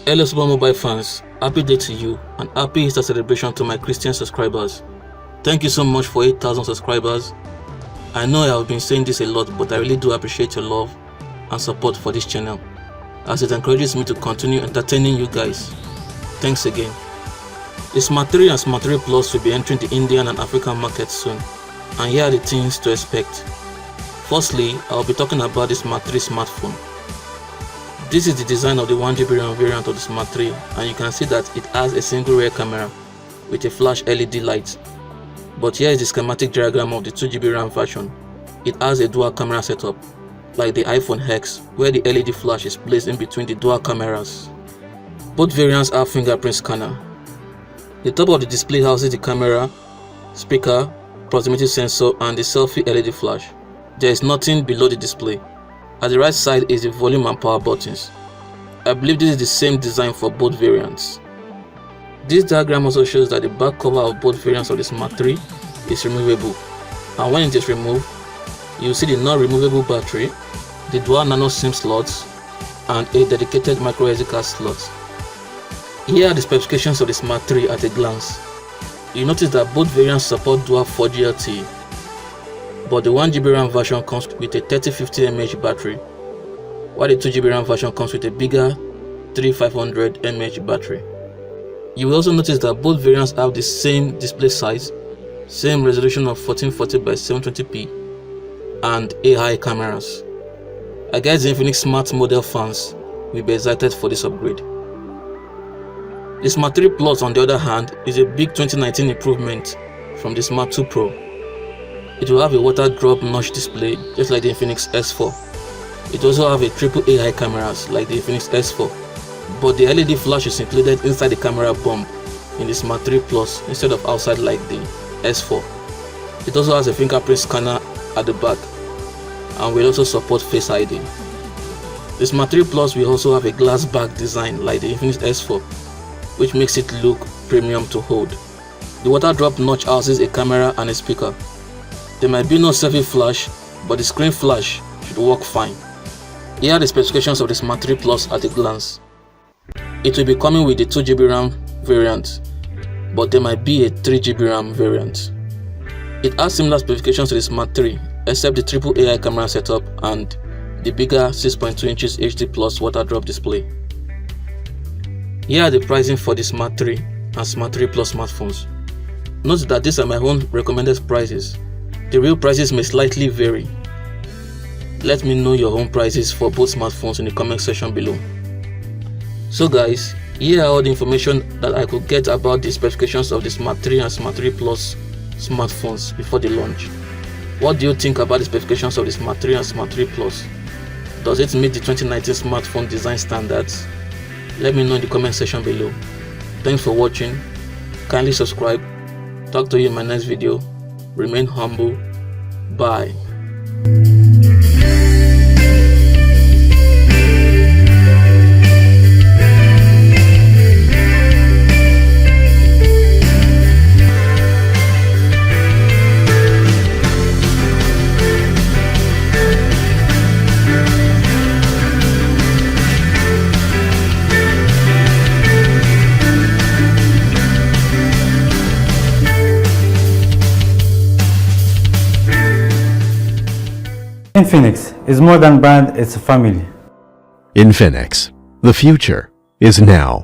Hello Super Mobile fans, happy day to you and happy Easter celebration to my Christian subscribers. Thank you so much for 8,000 subscribers. I know I have been saying this a lot, but I really do appreciate your love and support for this channel, as it encourages me to continue entertaining you guys. Thanks again. The Smart 3 and Smart 3 Plus will be entering the Indian and African markets soon, and here are the things to expect. Firstly, I will be talking about the Smart 3 smartphone. This is the design of the 1GB RAM variant of the Smart 3, and you can see that it has a single rear camera with a flash LED light. But here is the schematic diagram of the 2GB RAM version. It has a dual camera setup, like the iPhone X, where the LED flash is placed in between the dual cameras. Both variants have fingerprint scanner. The top of the display houses the camera, speaker, proximity sensor and the selfie LED flash. There is nothing below the display. At the right side is the volume and power buttons. I believe this is the same design for both variants. This diagram also shows that the back cover of both variants of the Smart 3 is removable, and when it is removed, you will see the non-removable battery, the dual nano SIM slots, and a dedicated micro SD card slot. Here are the specifications of the Smart 3 at a glance. You notice that both variants support dual 4G LTE, but the 1GB RAM version comes with a 3050 mAh battery, while the 2GB RAM version comes with a bigger 3500 mAh battery. You will also notice that both variants have the same display size, same resolution of 1440 by 720p, and AI cameras. I guess the Infinix Smart model fans will be excited for this upgrade. The Smart 3 Plus, on the other hand, is a big 2019 improvement from the Smart 2 Pro. It will have a water drop notch display just like the Infinix S4. It also have a triple AI cameras like the Infinix S4, but the LED flash is included inside the camera bump in the Smart 3 Plus instead of outside like the S4. It also has a fingerprint scanner at the back and will also support Face ID. The Smart 3 Plus will also have a glass back design like the Infinix S4, which makes it look premium to hold. The water drop notch houses a camera and a speaker. There might be no selfie flash, but the screen flash should work fine. Here are the specifications of the Smart 3 Plus at a glance. It will be coming with the 2GB RAM variant, but there might be a 3GB RAM variant. It has similar specifications to the Smart 3, except the triple AI camera setup and the bigger 6.2 inches HD Plus water drop display. Here are the pricing for the Smart 3 and Smart 3 Plus smartphones. Note that these are my own recommended prices. The real prices may slightly vary. Let me know your own prices for both smartphones in the comment section below. So guys, here are all the information that I could get about the specifications of the Smart 3 and Smart 3 Plus smartphones before the launch. What do you think about the specifications of the Smart 3 and Smart 3 Plus? Does it meet the 2019 smartphone design standards? Let me know in the comment section below. Thanks for watching. Kindly subscribe. Talk to you in my next video. Remain humble. Bye. Infinix is more than brand, it's a family. Infinix, the future is now.